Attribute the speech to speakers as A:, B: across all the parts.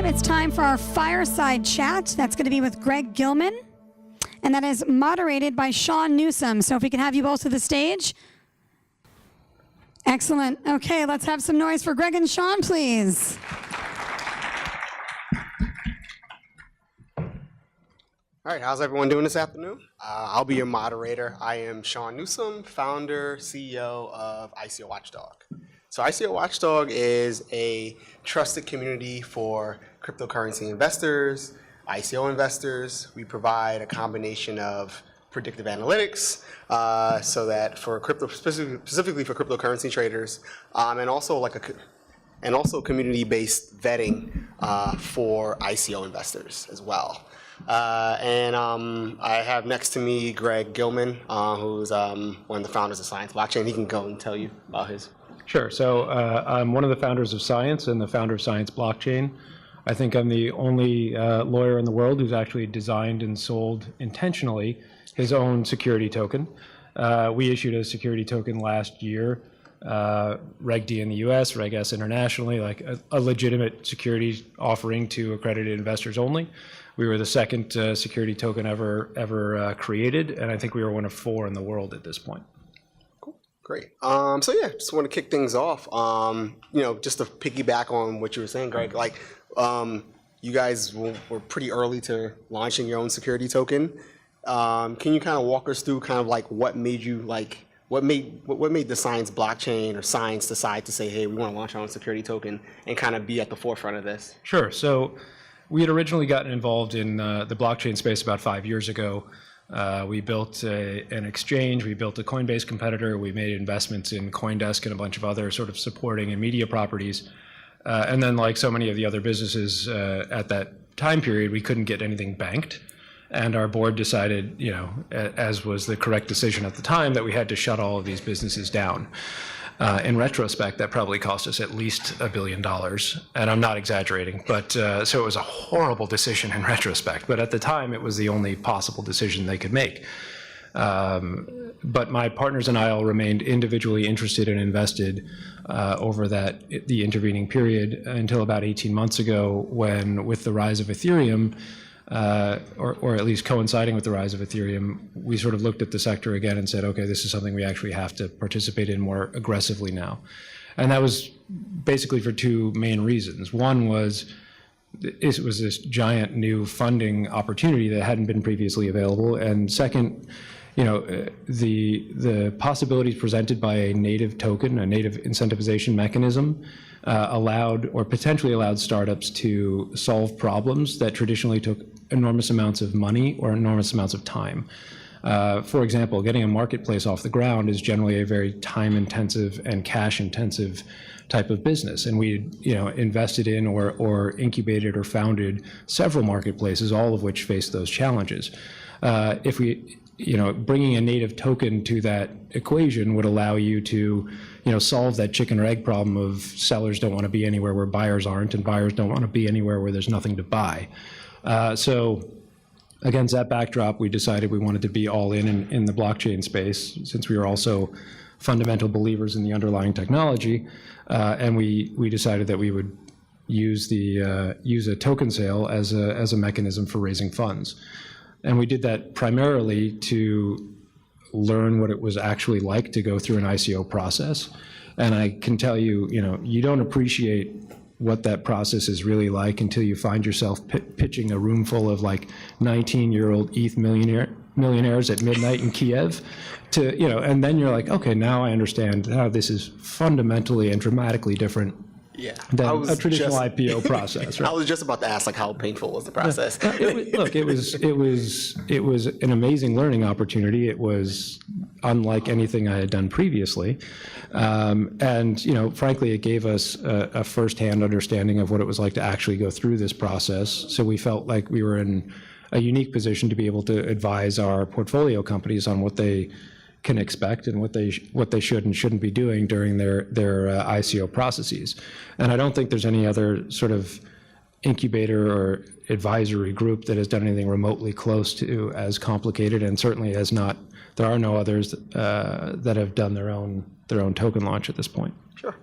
A: right, it's time for our Fireside chat. That's going to be with Greg Gilman, and that is moderated by Shaun Newsum. So if we can have you both to the stage. Excellent. Okay, let's have some noise for Greg and Shaun, please.
B: All right, how's everyone doing this afternoon? I'll be your moderator. I am Shaun Newsum, founder, CEO of ICO Watchdog. So ICO Watchdog is a trusted community for cryptocurrency investors, ICO investors. We provide a combination of predictive analytics, so that for crypto, specifically for cryptocurrency traders, and also community-based vetting for ICO investors as well. I have next to me Greg Gilman, who's one of the founders of Science Blockchain. He can go and tell you about his.
C: Sure. So I'm one of the founders of Science and the founder of Science Blockchain. I think I'm the only lawyer in the world who's actually designed and sold intentionally his own security token. We issued a security token last year, Reg D in the US, Reg S internationally, like a legitimate security offering to accredited investors only. We were the second security token ever created, and I think we were one of 4 in the world at this point.
B: Cool, great. So yeah, just want to kick things off. Just to piggyback on what you were saying, Greg. Like, you guys were pretty early to launching your own security token. Can you kind of walk us through kind of like what made you like what made the Science Blockchain or Science decide to say, hey, we want to launch our own security token and kind of be at the forefront of this?
C: Sure. So we had originally gotten involved in the blockchain space about 5 years ago. We built an exchange, we built a Coinbase competitor, we made investments in CoinDesk and a bunch of other sort of supporting and media properties. And then like so many of the other businesses at that time period, we couldn't get anything banked. And our board decided, as was the correct decision at the time, that we had to shut all of these businesses down. In retrospect, that probably cost us at least $1 billion, and I'm not exaggerating. But so it was a horrible decision in retrospect. But at the time, it was the only possible decision they could make. But my partners and I all remained individually interested and invested over the intervening period until about 18 months ago, when, with the rise of Ethereum, or at least coinciding with the rise of Ethereum, we sort of looked at the sector again and said, okay, this is something we actually have to participate in more aggressively now. And that was basically for 2 main reasons. One was it was this giant new funding opportunity that hadn't been previously available. And second, the possibilities presented by a native token, a native incentivization mechanism, potentially allowed startups to solve problems that traditionally took enormous amounts of money or enormous amounts of time. For example, getting a marketplace off the ground is generally a very time-intensive and cash-intensive type of business. And we, invested in or incubated or founded several marketplaces, all of which face those challenges. If we bringing a native token to that equation would allow you to, solve that chicken or egg problem of sellers don't want to be anywhere where buyers aren't, and buyers don't want to be anywhere where there's nothing to buy. So against that backdrop, we decided we wanted to be all in the blockchain space, since we were also fundamental believers in the underlying technology, and we decided that we would use a token sale as a mechanism for raising funds. And we did that primarily to learn what it was actually like to go through an ICO process. And I can tell you, you don't appreciate what that process is really like until you find yourself pitching a room full of like 19-year-old ETH millionaires at midnight in Kiev and then you're like, okay, now I understand how this is fundamentally and dramatically different than a traditional IPO process. Right?
B: I was just about to ask, like, how painful was the process?
C: It was an amazing learning opportunity. It was unlike anything I had done previously, and frankly, it gave us a firsthand understanding of what it was like to actually go through this process. So we felt like we were in a unique position to be able to advise our portfolio companies on what they can expect and what they should and shouldn't be doing during their ICO processes. And I don't think there's any other sort of incubator or advisory group that has done anything remotely close to as complicated, and certainly has not. There are no others that have done their own token launch at this point.
B: Sure,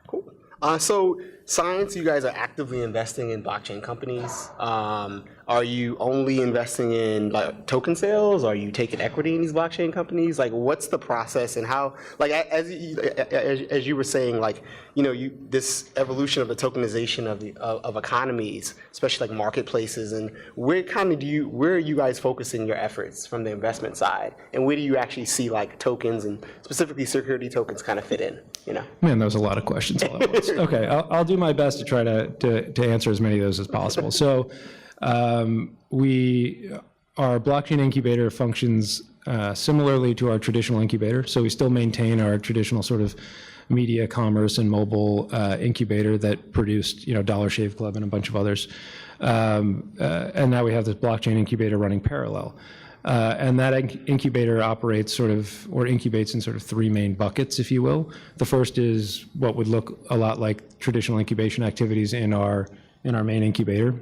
B: cool. So science, you guys are actively investing in blockchain companies. Are you only investing in like token sales? Are you taking equity in these blockchain companies? Like, what's the process and how? Like, as you were saying, like, you know, this evolution of the tokenization of economies, especially like marketplaces, and where are you guys focusing your efforts from the investment side, and where do you actually see like tokens and specifically security tokens kind of fit in? You know,
C: man, that was a lot of questions all at once. Okay, I'll do my best to try to answer as many of those as possible. So. Our blockchain incubator functions similarly to our traditional incubator. So we still maintain our traditional sort of media, commerce, and mobile incubator that produced, you know, Dollar Shave Club and a bunch of others. And now we have this blockchain incubator running parallel. And that incubator operates incubates in sort of three main buckets, if you will. The first is what would look a lot like traditional incubation activities in our main incubator.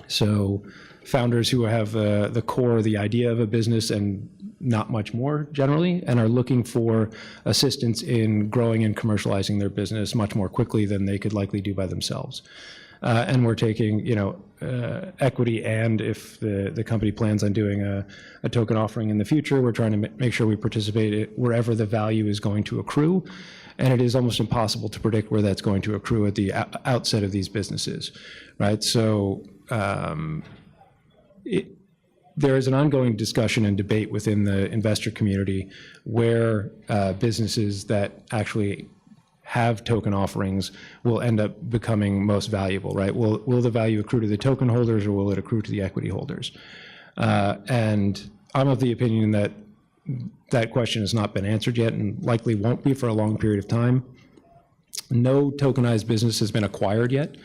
C: So founders who have the core, the idea of a business and not much more generally, and are looking for assistance in growing and commercializing their business much more quickly than they could likely do by themselves. And we're taking, you know, equity, and if the company plans on doing a token offering in the future, we're trying to make sure we participate wherever the value is going to accrue. And it is almost impossible to predict where that's going to accrue at the outset of these businesses, right? So there is an ongoing discussion and debate within the investor community where businesses that actually have token offerings will end up becoming most valuable, right? Will the value accrue to the token holders, or will it accrue to the equity holders? And I'm of the opinion that that question has not been answered yet, and likely won't be for a long period of time. No tokenized business has been acquired yet,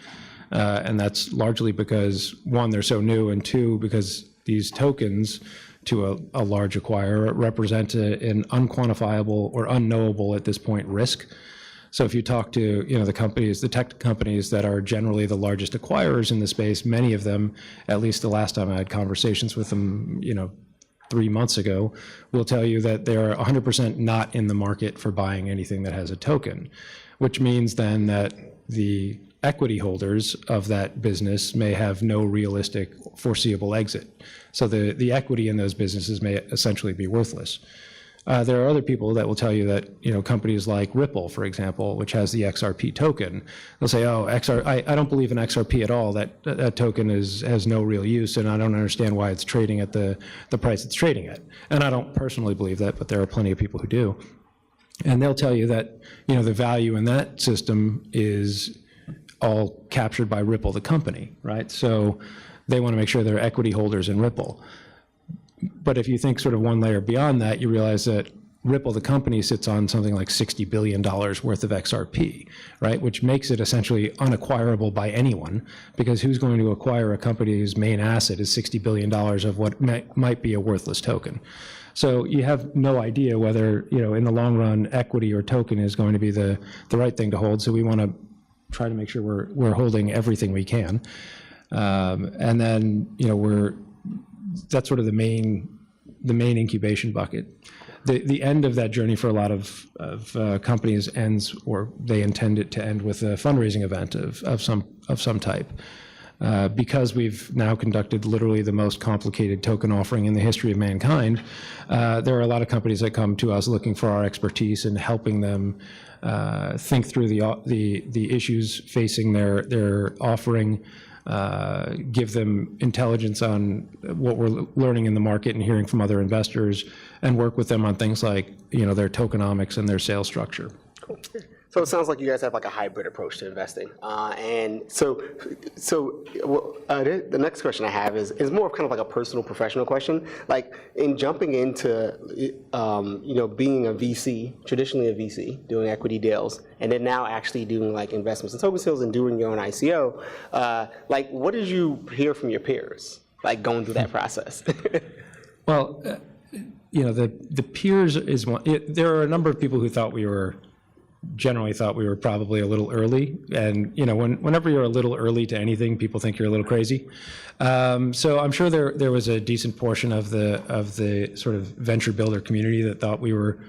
C: and that's largely because, one, they're so new, and two, because these tokens to a large acquirer represent an unquantifiable or unknowable at this point risk. So if you talk to, you know, the tech companies that are generally the largest acquirers in the space, many of them, at least the last time I had conversations with them, you know, 3 months ago, will tell you that they're 100% not in the market for buying anything that has a token, which means then that the equity holders of that business may have no realistic foreseeable exit. So the equity in those businesses may essentially be worthless. There are other people that will tell you that, you know, companies like Ripple, for example, which has the XRP token, they'll say, oh, I don't believe in XRP at all. That token has no real use, and I don't understand why it's trading at the price it's trading at. And I don't personally believe that, but there are plenty of people who do. And they'll tell you that, you know, the value in that system is all captured by Ripple, the company, right? So they want to make sure they're equity holders in Ripple. But if you think sort of one layer beyond that, you realize that Ripple, the company, sits on something like $60 billion worth of XRP, right? Which makes it essentially unacquirable by anyone, because who's going to acquire a company whose main asset is $60 billion of what might be a worthless token? So you have no idea whether, you know, in the long run, equity or token is going to be the right thing to hold. So we want to try to make sure we're holding everything we can. And then, you know, that's sort of the main incubation bucket. The end of that journey for a lot of companies ends, or they intend it to end, with a fundraising event of some type. Because we've now conducted literally the most complicated token offering in the history of mankind, there are a lot of companies that come to us looking for our expertise in helping them think through the issues facing their offering, give them intelligence on what we're learning in the market and hearing from other investors, and work with them on things like, you know, their tokenomics and their sales structure.
B: Cool. So it sounds like you guys have like a hybrid approach to investing. And so the next question I have is more of kind of like a personal, professional question. Like, in jumping into, you know, being a VC, traditionally a VC, doing equity deals, and then now actually doing like investments and token sales and doing your own ICO, like, what did you hear from your peers, like, going through that process?
C: Well, you know, the peers is one. There are a number of people who generally thought we were probably a little early, and, you know, whenever you're a little early to anything, people think you're a little crazy. So I'm sure there was a decent portion of the sort of venture builder community that thought we were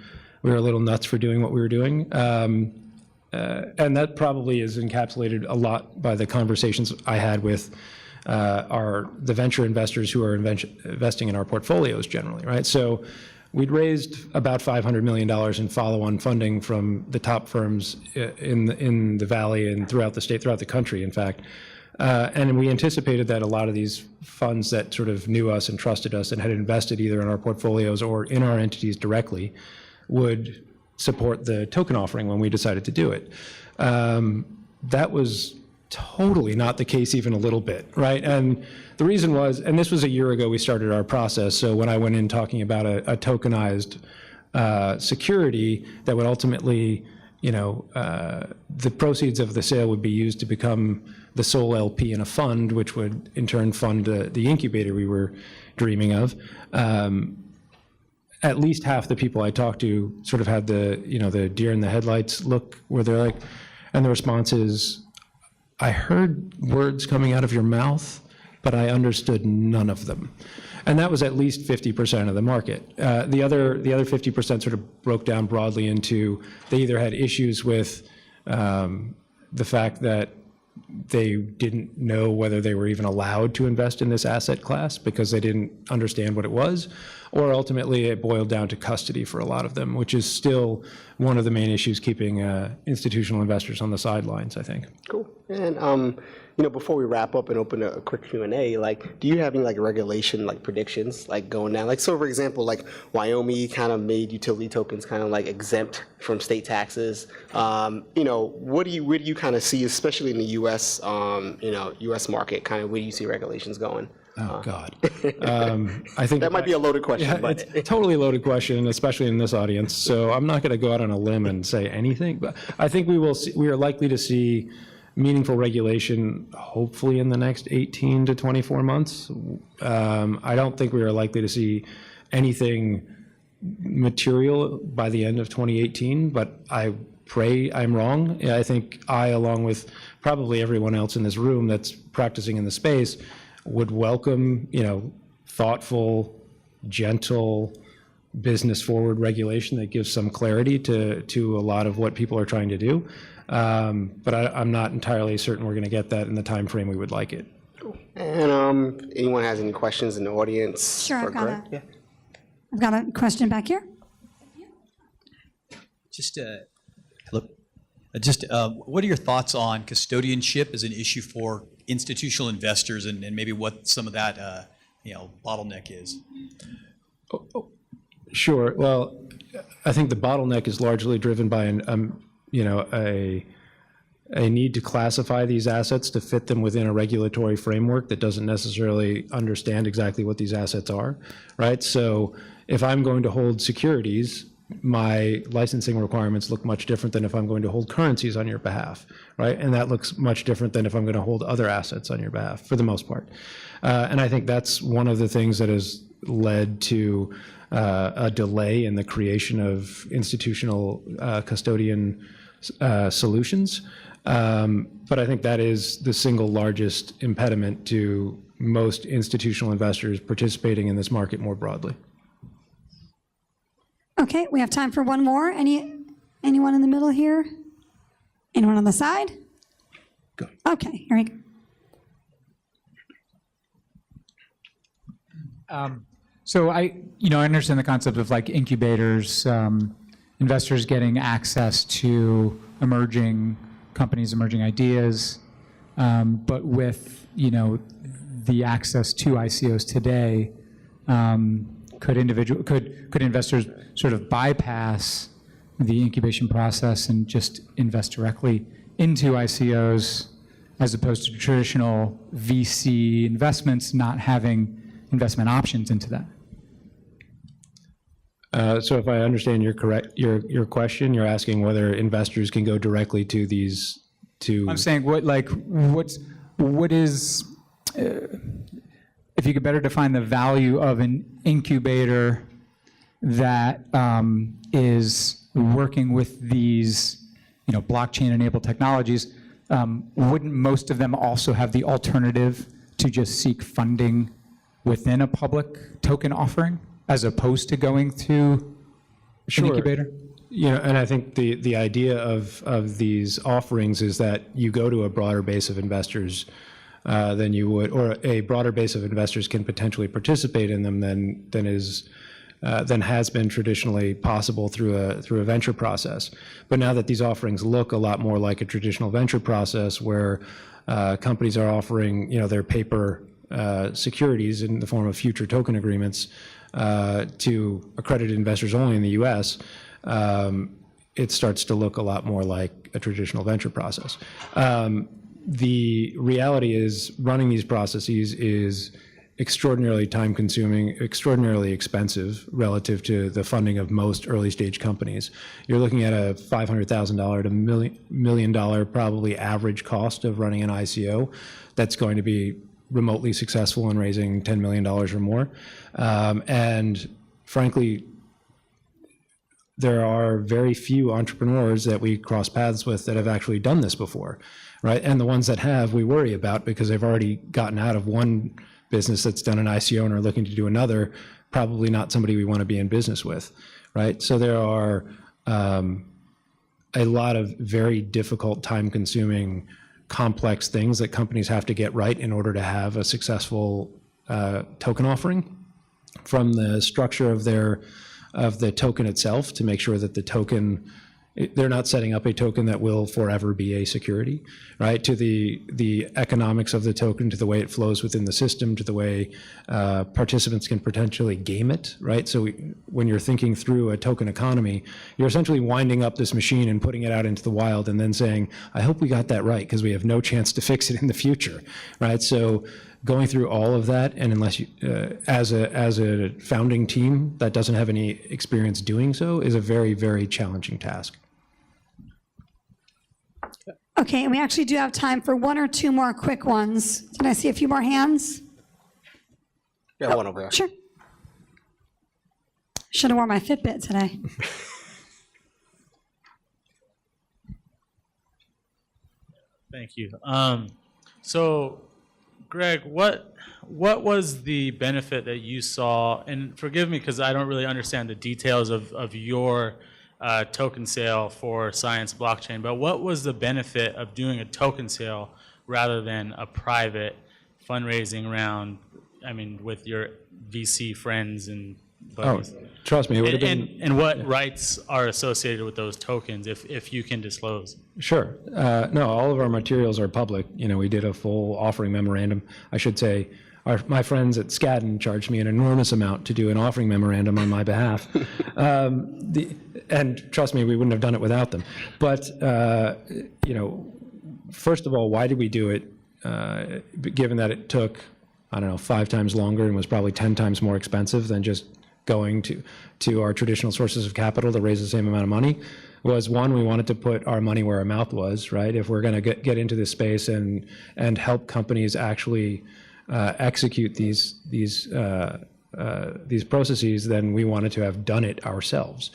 C: a little nuts for doing what we were doing. and that probably is encapsulated a lot by the conversations I had with the venture investors who are investing in our portfolios generally, right? So we'd raised about $500 million in follow-on funding from the top firms in the Valley and throughout the state, throughout the country, in fact. And we anticipated that a lot of these funds that sort of knew us and trusted us and had invested either in our portfolios or in our entities directly would support the token offering when we decided to do it. That was totally not the case even a little bit, right? And the reason was, and this was a year ago we started our process, so when I went in talking about a tokenized security that would ultimately, the proceeds of the sale would be used to become the sole LP in a fund, which would in turn fund the incubator we were dreaming of. At least half the people I talked to sort of had the deer in the headlights look, where they're like, and the response is, I heard words coming out of your mouth, but I understood none of them. And that was at least 50% of the market. The other 50% sort of broke down broadly into, they either had issues with the fact that they didn't know whether they were even allowed to invest in this asset class because they didn't understand what it was, or ultimately it boiled down to custody for a lot of them, which is still one of the main issues keeping institutional investors on the sidelines, I think.
B: Cool. And before we wrap up and open a quick Q&A, do you have any regulation predictions going down? So for example, Wyoming kind of made utility tokens kind of exempt from state taxes. Where do you kind of see, especially in the U.S. U.S. market, kind of where do you see regulations going?
C: Oh God, I think
B: that might be a loaded question.
C: Yeah,
B: but
C: it's a totally loaded question, especially in this audience. So I'm not going to go out on a limb and say anything. But I think we are likely to see meaningful regulation, hopefully in the next 18 to 24 months. I don't think we are likely to see anything material by the end of 2018, but I pray I'm wrong. I think along with probably everyone else in this room that's practicing in the space, would welcome, thoughtful, gentle, business-forward regulation that gives some clarity to a lot of what people are trying to do. But I'm not entirely certain we're going to get that in the time frame we would like it.
B: Cool. And anyone has any questions in the audience?
A: Sure,
B: I've
A: got a question back here.
D: What are your thoughts on custodianship as an issue for institutional investors, and maybe what some of that bottleneck is?
C: Sure. Well, I think the bottleneck is largely driven by a need to classify these assets to fit them within a regulatory framework that doesn't necessarily understand exactly what these assets are, right? So if I'm going to hold securities, my licensing requirements look much different than if I'm going to hold currencies on your behalf, right? And that looks much different than if I'm going to hold other assets on your behalf, for the most part. And I think that's one of the things that has led to a delay in the creation of institutional custodian solutions. But I think that is the single largest impediment to most institutional investors participating in this market more broadly.
A: Okay, we have time for one more. Anyone in the middle here? Anyone on the side?
C: Go.
A: Okay, here we go.
E: So I understand the concept of incubators, investors getting access to emerging companies, emerging ideas, but with the access to ICOs today, could investors sort of bypass the incubation process and just invest directly into ICOs as opposed to traditional VC investments not having investment options into that?
C: So if I understand your question, you're asking whether investors can go directly to these
E: I'm saying what is if you could better define the value of an incubator that is working with these blockchain-enabled technologies, wouldn't most of them also have the alternative to just seek funding within a public token offering as opposed to going to an incubator?
C: And I think the idea of these offerings is that you go to a broader base of investors than you would, or a broader base of investors can potentially participate in them than has been traditionally possible through a venture process. But now that these offerings look a lot more like a traditional venture process, where companies are offering their paper securities in the form of future token agreements to accredited investors only in the U.S., it starts to look a lot more like a traditional venture process. The reality is running these processes is extraordinarily time-consuming, extraordinarily expensive relative to the funding of most early-stage companies. You're looking at a $500,000 to $1 million probably average cost of running an ICO that's going to be remotely successful in raising $10 million or more. And frankly, there are very few entrepreneurs that we cross paths with that have actually done this before, right? And the ones that have, we worry about because they've already gotten out of one business that's done an ICO and are looking to do another, probably not somebody we want to be in business with, right? So there are a lot of very difficult, time-consuming, complex things that companies have to get right in order to have a successful token offering, from the structure of the token itself to make sure that the token, they're not setting up a token that will forever be a security, right? To the economics of the token, to the way it flows within the system, to the way participants can potentially game it, right? So when you're thinking through a token economy, you're essentially winding up this machine and putting it out into the wild and then saying, I hope we got that right because we have no chance to fix it in the future, right? So going through all of that, and unless you, as a founding team that doesn't have any experience doing so, is a very, very challenging task.
A: Okay, and we actually do have time for one or two more quick ones. Can I see a few more hands?
B: Yeah, one over there.
A: Sure. Should have worn my Fitbit today.
F: Thank you. So, Greg, what was the benefit that you saw? And forgive me because I don't really understand the details of your token sale for Science Blockchain, but what was the benefit of doing a token sale rather than a private fundraising round, I mean, with your VC friends and buddies?
C: Oh, trust me, it would have been...
F: And what rights are associated with those tokens, if you can disclose?
C: Sure. No, all of our materials are public. We did a full offering memorandum. I should say, my friends at Skadden charged me an enormous amount to do an offering memorandum on my behalf. And trust me, we wouldn't have done it without them. But, first of all, why did we do it, given that it took, 5 times longer and was probably 10 times more expensive than just going to our traditional sources of capital to raise the same amount of money? Was one, we wanted to put our money where our mouth was, right? If we're going to get into this space and help companies actually execute these processes, then we wanted to have done it ourselves.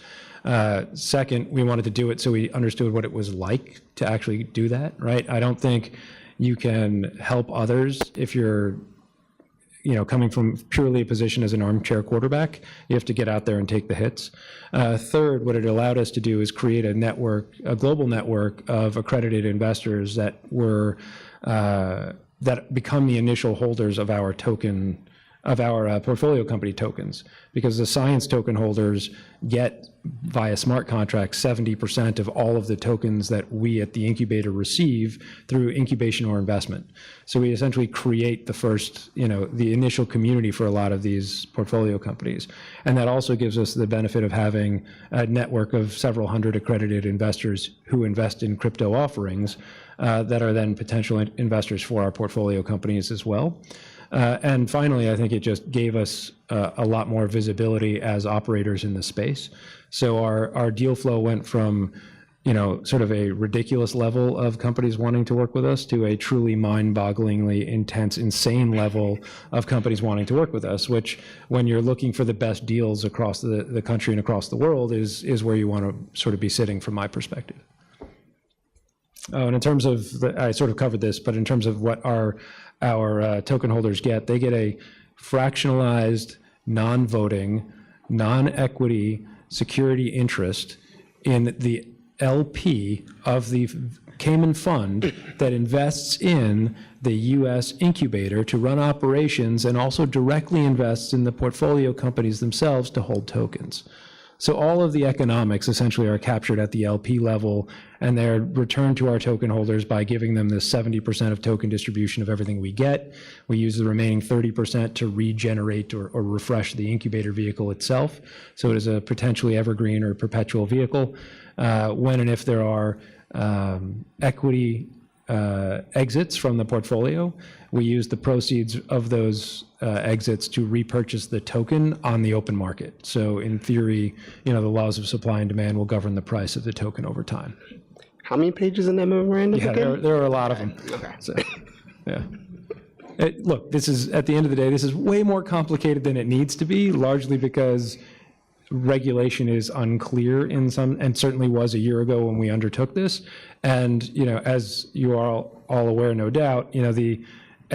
C: Second, we wanted to do it so we understood what it was like to actually do that, right? I don't think you can help others if you're coming from purely a position as an armchair quarterback. You have to get out there and take the hits. Third, what it allowed us to do is create a network, a global network of accredited investors that were that become the initial holders of our token, of our portfolio company tokens, because the science token holders get via smart contracts 70% of all of the tokens that we at the incubator receive through incubation or investment. So we essentially create the first, the initial community for a lot of these portfolio companies. And that also gives us the benefit of having a network of several hundred accredited investors who invest in crypto offerings that are then potential investors for our portfolio companies as well. And finally, I think it just gave us a lot more visibility as operators in the space. So our deal flow went from, sort of a ridiculous level of companies wanting to work with us to a truly mind-bogglingly intense, insane level of companies wanting to work with us, which when you're looking for the best deals across the country and across the world is where you want to sort of be sitting from my perspective. Oh, and in terms of, I sort of covered this, but in terms of what our token holders get, they get a fractionalized, non-voting, non-equity security interest in the LP of the Cayman Fund that invests in the U.S. incubator to run operations and also directly invests in the portfolio companies themselves to hold tokens. So all of the economics essentially are captured at the LP level, and they're returned to our token holders by giving them this 70% of token distribution of everything we get. We use the remaining 30% to regenerate or refresh the incubator vehicle itself. So it is a potentially evergreen or perpetual vehicle. When and if there are equity exits from the portfolio, we use the proceeds of those exits to repurchase the token on the open market. So in theory, the laws of supply and demand will govern the price of the token over time.
B: How many pages in that memorandum?
C: Yeah, there are a lot of them.
B: Okay.
C: So, yeah. Look, this is, at the end of the day, this is way more complicated than it needs to be, largely because regulation is unclear in some, and certainly was a year ago when we undertook this. And, as you are all aware, no doubt, the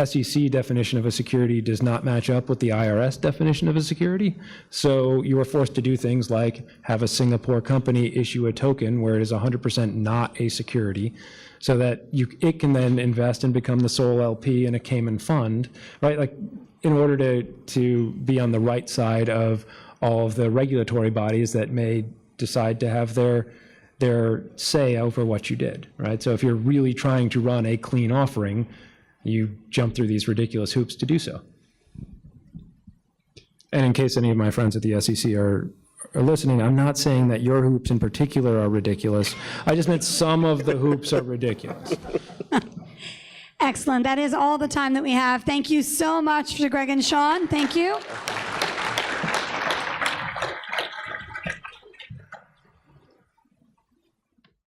C: SEC definition of a security does not match up with the IRS definition of a security. So you are forced to do things like have a Singapore company issue a token where it is 100% not a security, so that it can then invest and become the sole LP in a Cayman fund, right? Like, in order to be on the right side of all of the regulatory bodies that may decide to have their say over what you did, right? So if you're really trying to run a clean offering, you jump through these ridiculous hoops to do so. And in case any of my friends at the SEC are listening, I'm not saying that your hoops in particular are ridiculous. I just meant some of the hoops are ridiculous.
A: Excellent. That is all the time that we have. Thank you so much to Greg and Shaun. Thank you.